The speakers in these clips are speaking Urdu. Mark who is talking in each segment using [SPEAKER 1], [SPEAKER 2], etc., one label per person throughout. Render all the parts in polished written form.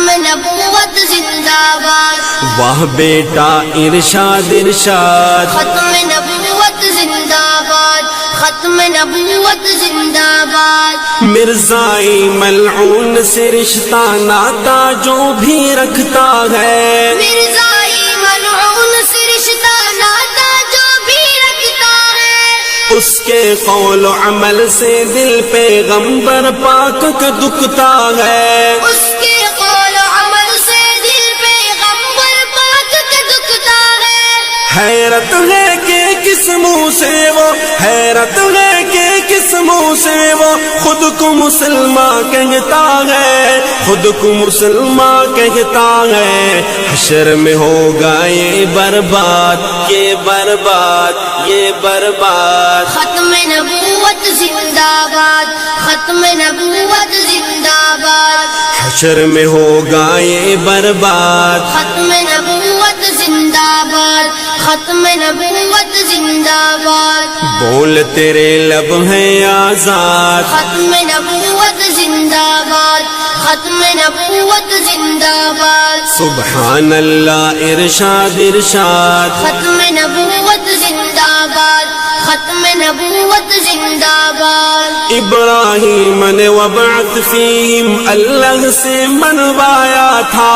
[SPEAKER 1] ختم نبوت زندہ باد،
[SPEAKER 2] واہ بیٹا ارشاد ارشاد،
[SPEAKER 1] ختم نبوت زندہ باد، ختم نبوت زندہ باد،
[SPEAKER 2] مرزائی ملعون سے رشتہ ناتا جو بھی رکھتا ہے،
[SPEAKER 1] مرزائی ملعون سے رشتہ ناتا جو بھی رکھتا ہے،
[SPEAKER 2] اس کے قول و عمل سے دل پیغمبر پاک کا دکھتا ہے،
[SPEAKER 1] اس کے قول و عمل سے دل پیغمبر پاک کا دکھتا ہے،
[SPEAKER 2] حیرت ہے کہ کس منہ سے وہ، حیرت ہے کہ کس منہ سے وہ خود کو مسلمان کہتا ہے، خود کو مسلمان کہتا ہے، حشر میں ہوگا یہ برباد، یہ برباد، یہ برباد،
[SPEAKER 1] ختم نبوت زندہ باد، ختم نبوت زندہ باد،
[SPEAKER 2] حشر میں ہوگا یہ برباد،
[SPEAKER 1] ختم نبوت زندہ باد، ختم نبوت زندہ باد،
[SPEAKER 2] بول تیرے لب ہیں آزاد،
[SPEAKER 1] ختم نبوت زندہ باد، ختم نبوت زندہ باد،
[SPEAKER 2] سبحان اللہ ارشاد ارشاد،
[SPEAKER 1] ختم نبوت زندہ باد، ختم نبوت زندہ باد،
[SPEAKER 2] ابراہیم نے وبعث فیہم اللہ سے منوایا تھا،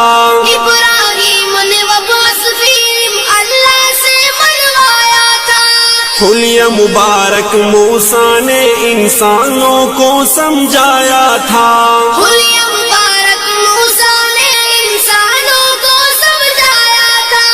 [SPEAKER 1] ابراہیم نے وبعث فیہم اللہ سے منوایا تھا،
[SPEAKER 2] حلیہ مبارک موسیٰ نے انسانوں کو سمجھایا تھا،
[SPEAKER 1] حلیہ مبارک موسیٰ نے انسانوں کو سمجھایا تھا،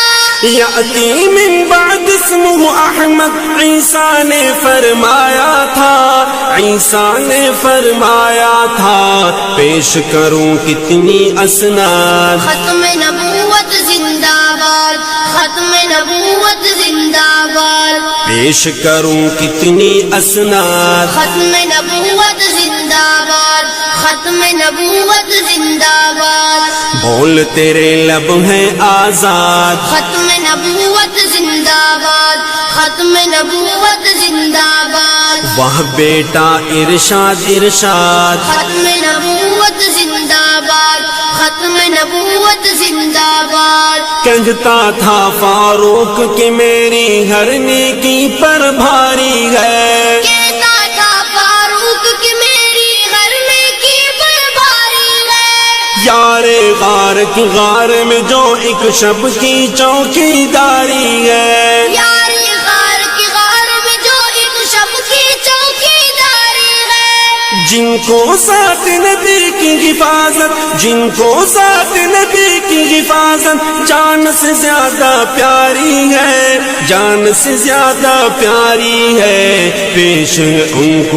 [SPEAKER 2] یأتی من بعد اسمہ احمد عیسیٰ نے فرمایا تھا، عیسیٰ نے فرمایا تھا، پیش کروں کتنی اسناد،
[SPEAKER 1] ختم نبوت زندہ باد، ختم نبوت زندہ باد،
[SPEAKER 2] پیش کروں کتنی اسناد،
[SPEAKER 1] ختم نبوت زندہ باد، ختم نبوت زندہ باد،
[SPEAKER 2] بول تیرے لب ہیں آزاد،
[SPEAKER 1] ختم نبوت زندہ باد، ختم نبوت زندہ باد،
[SPEAKER 2] واہ بیٹا ارشاد ارشاد،
[SPEAKER 1] ختم نبوت زندہ باد، ختم نبوت زندہ باد،
[SPEAKER 2] کہتا تھا فاروق کہ میری ہر نیکی پر بھاری ہے،
[SPEAKER 1] کہتا تھا فاروق کہ میری ہر نیکی پر بھاری ہے،
[SPEAKER 2] یار غار کی غار میں جو ایک شب کی چوکی داری ہے،
[SPEAKER 1] یاری غار کی غار میں جو ایک شب کی چوکی داری ہے،
[SPEAKER 2] جن کو ساتھ نبی کی حفاظت، جن کو ساتھ نبی کی حفاظت جان سے زیادہ پیاری ہے، جان سے زیادہ پیاری ہے، پیش ان کو